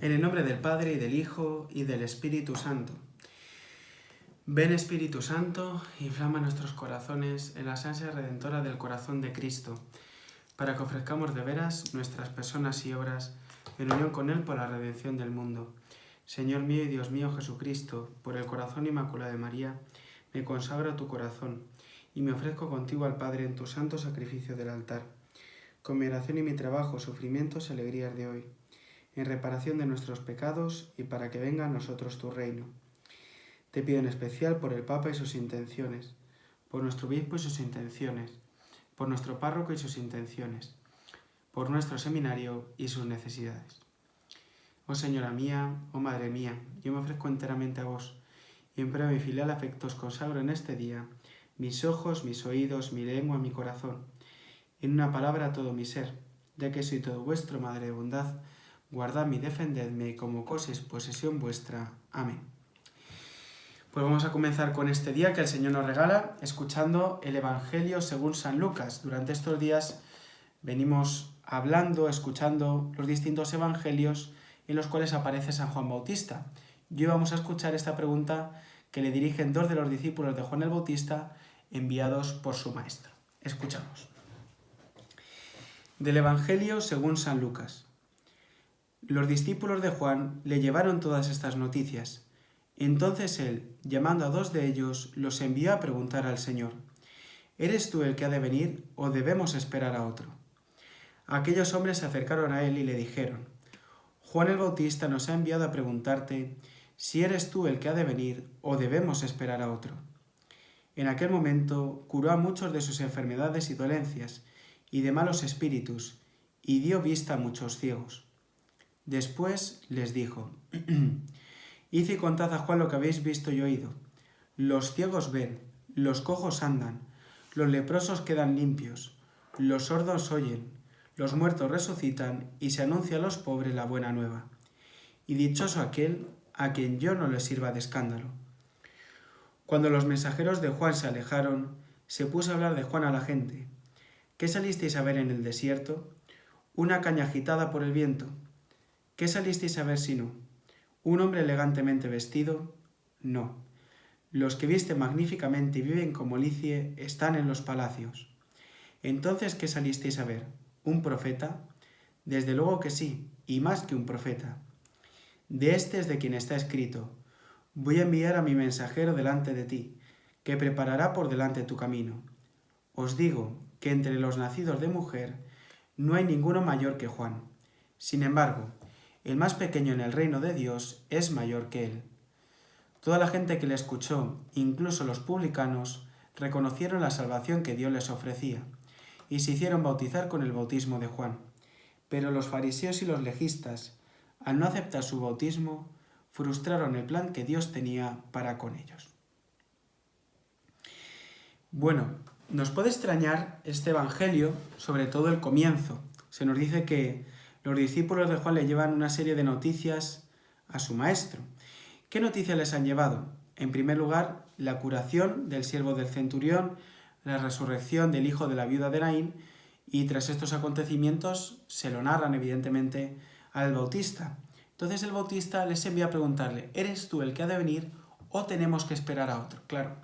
En el nombre del Padre, y del Hijo, y del Espíritu Santo. Ven, Espíritu Santo, inflama nuestros corazones en las ansias redentoras del corazón de Cristo, para que ofrezcamos de veras nuestras personas y obras en unión con Él por la redención del mundo. Señor mío y Dios mío Jesucristo, por el corazón inmaculado de María, me consagro a tu corazón y me ofrezco contigo al Padre en tu santo sacrificio del altar, con mi oración y mi trabajo, sufrimientos y alegrías de hoy, en reparación de nuestros pecados y para que venga a nosotros tu reino. Te pido en especial por el Papa y sus intenciones, por nuestro obispo y sus intenciones, por nuestro párroco y sus intenciones, por nuestro seminario y sus necesidades. Oh Señora mía, oh Madre mía, yo me ofrezco enteramente a vos, y en prueba de mi filial afecto os consagro en este día mis ojos, mis oídos, mi lengua, mi corazón, en una palabra todo mi ser, ya que soy todo vuestro, Madre de bondad, guardadme y defendedme como cosa y posesión vuestra. Amén. Pues vamos a comenzar con este día que el Señor nos regala, escuchando el Evangelio según San Lucas. Durante estos días venimos hablando, escuchando los distintos evangelios en los cuales aparece San Juan Bautista. Y hoy vamos a escuchar esta pregunta que le dirigen dos de los discípulos de Juan el Bautista, enviados por su maestro. Escuchamos. Del Evangelio según San Lucas. Los discípulos de Juan le llevaron todas estas noticias. Entonces él, llamando a dos de ellos, los envió a preguntar al Señor: ¿Eres tú el que ha de venir o debemos esperar a otro? Aquellos hombres se acercaron a él y le dijeron: Juan el Bautista nos ha enviado a preguntarte si eres tú el que ha de venir o debemos esperar a otro. En aquel momento curó a muchos de sus enfermedades y dolencias y de malos espíritus, y dio vista a muchos ciegos. Después les dijo: Id y contad a Juan lo que habéis visto y oído. Los ciegos ven, los cojos andan, los leprosos quedan limpios, los sordos oyen, los muertos resucitan y se anuncia a los pobres la buena nueva. Y dichoso aquel a quien yo no le sirva de escándalo. Cuando los mensajeros de Juan se alejaron, se puso a hablar de Juan a la gente. ¿Qué salisteis a ver en el desierto? ¿Una caña agitada por el viento? ¿Qué salisteis a ver sino? ¿Un hombre elegantemente vestido? No. Los que visten magníficamente y viven como licie están en los palacios. Entonces, ¿qué salisteis a ver? ¿Un profeta? Desde luego que sí, y más que un profeta. De este es de quien está escrito: voy a enviar a mi mensajero delante de ti, que preparará por delante tu camino. Os digo que entre los nacidos de mujer no hay ninguno mayor que Juan. Sin embargo, el más pequeño en el reino de Dios es mayor que él. Toda la gente que le escuchó, incluso los publicanos, reconocieron la salvación que Dios les ofrecía y se hicieron bautizar con el bautismo de Juan. Pero los fariseos y los legistas, al no aceptar su bautismo, frustraron el plan que Dios tenía para con ellos. Bueno, nos puede extrañar este evangelio, sobre todo el comienzo. Se nos dice que los discípulos de Juan le llevan una serie de noticias a su maestro. ¿Qué noticias les han llevado? En primer lugar, la curación del siervo del centurión, la resurrección del hijo de la viuda de Naín, y tras estos acontecimientos se lo narran evidentemente al Bautista. Entonces el Bautista les envía a preguntarle: ¿eres tú el que ha de venir o tenemos que esperar a otro? Claro,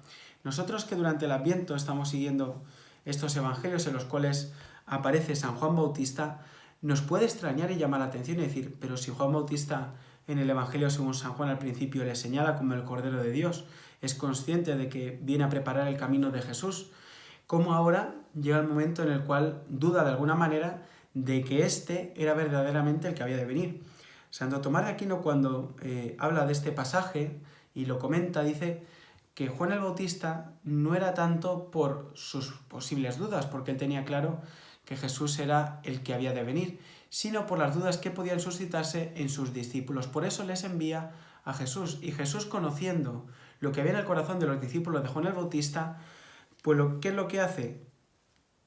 nosotros que durante el Adviento estamos siguiendo estos evangelios en los cuales aparece San Juan Bautista, nos puede extrañar y llamar la atención y decir: pero si Juan Bautista en el Evangelio según San Juan al principio le señala como el Cordero de Dios, es consciente de que viene a preparar el camino de Jesús, ¿cómo ahora llega el momento en el cual duda de alguna manera de que éste era verdaderamente el que había de venir? Santo Tomás de Aquino, cuando habla de este pasaje y lo comenta, dice que Juan el Bautista no era tanto por sus posibles dudas, porque él tenía claro que Jesús era el que había de venir, sino por las dudas que podían suscitarse en sus discípulos. Por eso les envía a Jesús. Y Jesús, conociendo lo que había en el corazón de los discípulos de Juan el Bautista, pues ¿qué es lo que hace?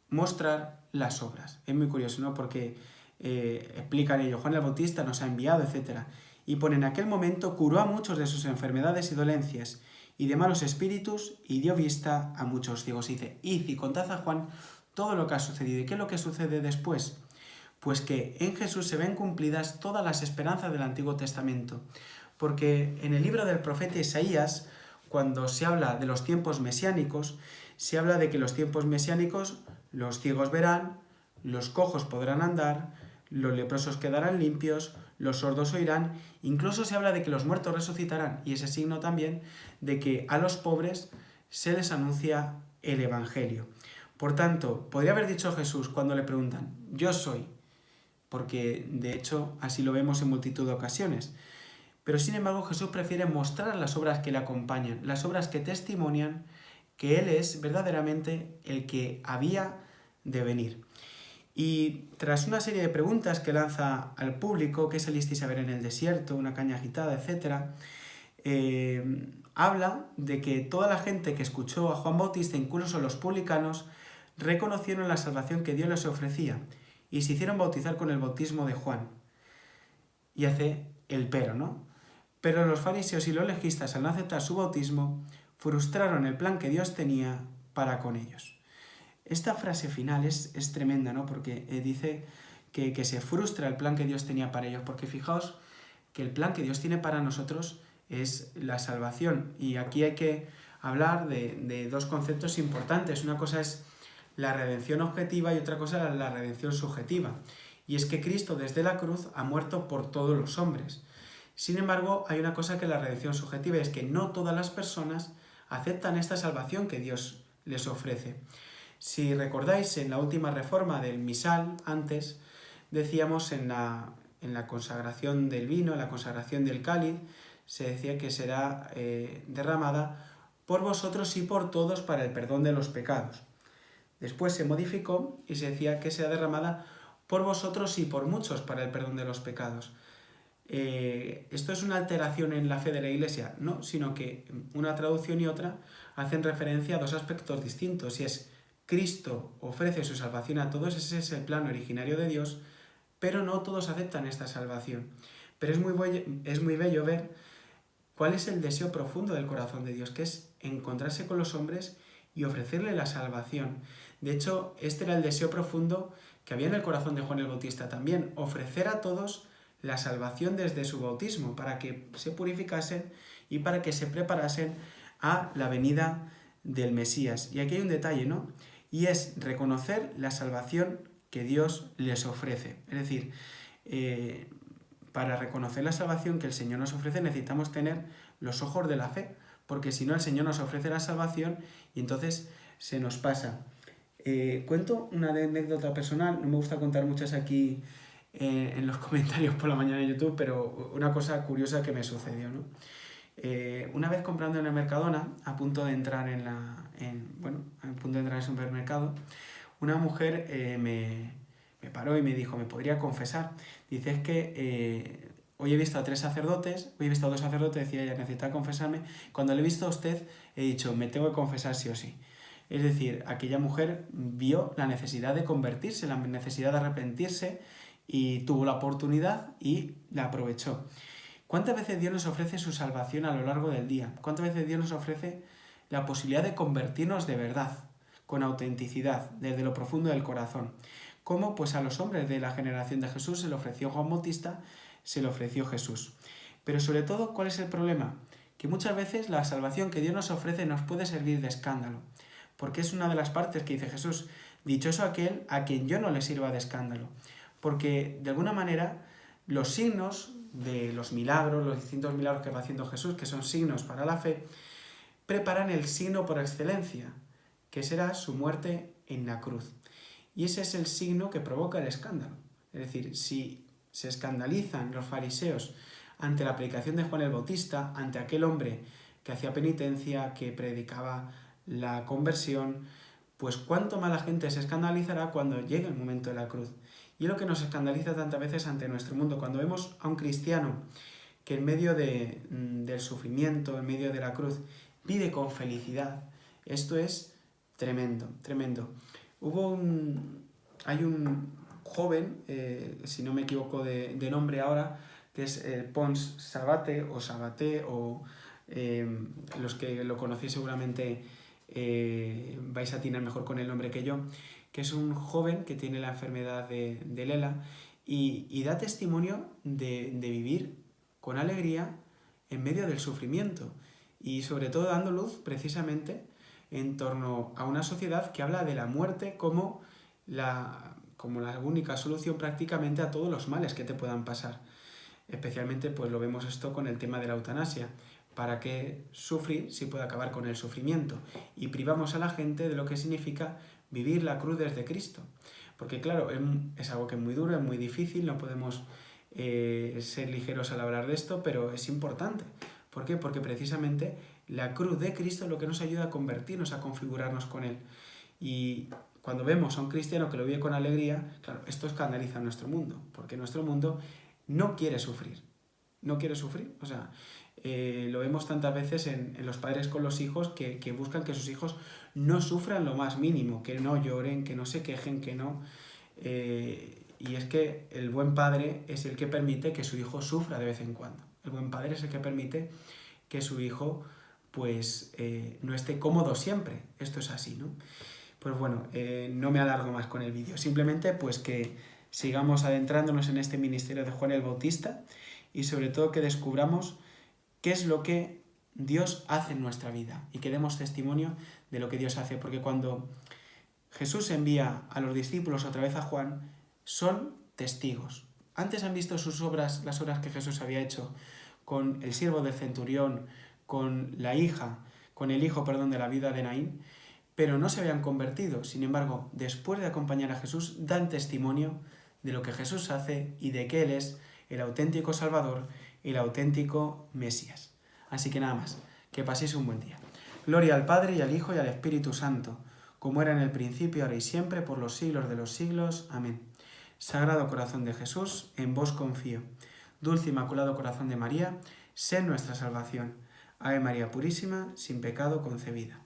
Mostrar las obras. Es muy curioso, ¿no? Porque explican ello: Juan el Bautista nos ha enviado, etc. Y pone: en aquel momento curó a muchos de sus enfermedades y dolencias y de malos espíritus y dio vista a muchos ciegos. Y dice: id y contad a Juan todo lo que ha sucedido. ¿Y qué es lo que sucede después? Pues que en Jesús se ven cumplidas todas las esperanzas del Antiguo Testamento. Porque en el libro del profeta Isaías, cuando se habla de los tiempos mesiánicos, se habla de que los tiempos mesiánicos los ciegos verán, los cojos podrán andar, los leprosos quedarán limpios, los sordos oirán, incluso se habla de que los muertos resucitarán, y ese signo también de que a los pobres se les anuncia el Evangelio. Por tanto, podría haber dicho Jesús cuando le preguntan, yo soy, porque de hecho así lo vemos en multitud de ocasiones. Pero sin embargo Jesús prefiere mostrar las obras que le acompañan, las obras que testimonian que Él es verdaderamente el que había de venir. Y tras una serie de preguntas que lanza al público, ¿qué salisteis a ver en el desierto? Una caña agitada, etc., habla de que toda la gente que escuchó a Juan Bautista, incluso los publicanos, reconocieron la salvación que Dios les ofrecía y se hicieron bautizar con el bautismo de Juan. Y hace el pero, ¿no? Pero los fariseos y los legistas, al no aceptar su bautismo, frustraron el plan que Dios tenía para con ellos. Esta frase final es tremenda, ¿no? Porque dice que se frustra el plan que Dios tenía para ellos, porque fijaos que el plan que Dios tiene para nosotros es la salvación. Y aquí hay que hablar de dos conceptos importantes. Una cosa es la redención objetiva y otra cosa la redención subjetiva. Y es que Cristo desde la cruz ha muerto por todos los hombres. Sin embargo, hay una cosa que es la redención subjetiva, y es que no todas las personas aceptan esta salvación que Dios les ofrece. Si recordáis, en la última reforma del misal, antes, decíamos en la consagración del vino, en la consagración del cáliz, se decía que será derramada por vosotros y por todos para el perdón de los pecados. Después se modificó y se decía que será derramada por vosotros y por muchos para el perdón de los pecados. ¿Esto es una alteración en la fe de la Iglesia? No, sino que una traducción y otra hacen referencia a dos aspectos distintos, y es Cristo ofrece su salvación a todos, ese es el plan originario de Dios, pero no todos aceptan esta salvación. Pero es muy bello ver cuál es el deseo profundo del corazón de Dios, que es encontrarse con los hombres y ofrecerle la salvación. De hecho, este era el deseo profundo que había en el corazón de Juan el Bautista también, ofrecer a todos la salvación desde su bautismo, para que se purificasen y para que se preparasen a la venida del Mesías. Y aquí hay un detalle, ¿no? Y es reconocer la salvación que Dios les ofrece. Es decir, para reconocer la salvación que el Señor nos ofrece necesitamos tener los ojos de la fe, porque si no el Señor nos ofrece la salvación y entonces se nos pasa. Cuento una anécdota personal, no me gusta contar muchas aquí en los comentarios por la mañana en YouTube, pero una cosa curiosa que me sucedió, ¿no? Una vez comprando en el Mercadona, a punto de entrar en el supermercado, una mujer me paró y me dijo, ¿me podría confesar? Dice, es que hoy he visto a dos sacerdotes, decía ella, necesita confesarme. Cuando le he visto a usted, he dicho, me tengo que confesar sí o sí. Es decir, aquella mujer vio la necesidad de convertirse, la necesidad de arrepentirse, y tuvo la oportunidad y la aprovechó. ¿Cuántas veces Dios nos ofrece su salvación a lo largo del día? ¿Cuántas veces Dios nos ofrece la posibilidad de convertirnos de verdad, con autenticidad, desde lo profundo del corazón? ¿Cómo? Pues a los hombres de la generación de Jesús se le ofreció Juan Bautista, se le ofreció Jesús. Pero sobre todo, ¿cuál es el problema? Que muchas veces la salvación que Dios nos ofrece nos puede servir de escándalo, porque es una de las partes que dice Jesús, dichoso aquel a quien yo no le sirva de escándalo. Porque de alguna manera los signos de los milagros, los distintos milagros que va haciendo Jesús, que son signos para la fe, preparan el signo por excelencia, que será su muerte en la cruz. Y ese es el signo que provoca el escándalo. Es decir, si se escandalizan los fariseos ante la predicación de Juan el Bautista, ante aquel hombre que hacía penitencia, que predicaba la conversión, pues cuánto más la gente se escandalizará cuando llegue el momento de la cruz. Y es lo que nos escandaliza tantas veces ante nuestro mundo, cuando vemos a un cristiano que en medio del sufrimiento, en medio de la cruz, vive con felicidad. Esto es tremendo, tremendo. Hay un joven, si no me equivoco de nombre ahora, que es Pons Sabate o Sabaté, o los que lo conocéis seguramente vais a atinar mejor con el nombre que yo, que es un joven que tiene la enfermedad de Lela y da testimonio de vivir con alegría en medio del sufrimiento y sobre todo dando luz precisamente en torno a una sociedad que habla de la muerte como la única solución prácticamente a todos los males que te puedan pasar. Especialmente pues lo vemos esto con el tema de la eutanasia. ¿Para qué sufrir si puede acabar con el sufrimiento? Y privamos a la gente de lo que significa vivir la cruz desde Cristo. Porque claro, es algo que es muy duro, es muy difícil, no podemos ser ligeros al hablar de esto, pero es importante. ¿Por qué? Porque precisamente la cruz de Cristo es lo que nos ayuda a convertirnos, a configurarnos con Él. Y cuando vemos a un cristiano que lo vive con alegría, claro, esto escandaliza a nuestro mundo, porque nuestro mundo no quiere sufrir. No quiere sufrir. O sea, lo vemos tantas veces en los padres con los hijos que buscan que sus hijos no sufran lo más mínimo, que no lloren, que no se quejen, que no... y es que el buen padre es el que permite que su hijo sufra de vez en cuando. El buen padre es el que permite que su hijo pues no esté cómodo siempre. Esto es así, ¿no? Pues bueno, no me alargo más con el vídeo. Simplemente pues que sigamos adentrándonos en este ministerio de Juan el Bautista y sobre todo que descubramos qué es lo que Dios hace en nuestra vida y que demos testimonio de lo que Dios hace. Porque cuando Jesús envía a los discípulos otra vez a Juan, son testigos. Antes han visto sus obras, las obras que Jesús había hecho con el siervo del centurión, con el hijo de la viuda de Naín, pero no se habían convertido. Sin embargo, después de acompañar a Jesús, dan testimonio de lo que Jesús hace y de que Él es el auténtico Salvador y el auténtico Mesías. Así que nada más, que paséis un buen día. Gloria al Padre y al Hijo y al Espíritu Santo, como era en el principio, ahora y siempre, por los siglos de los siglos. Amén. Sagrado Corazón de Jesús, en vos confío. Dulce Inmaculado Corazón de María, sé nuestra salvación. Ave María Purísima, sin pecado concebida.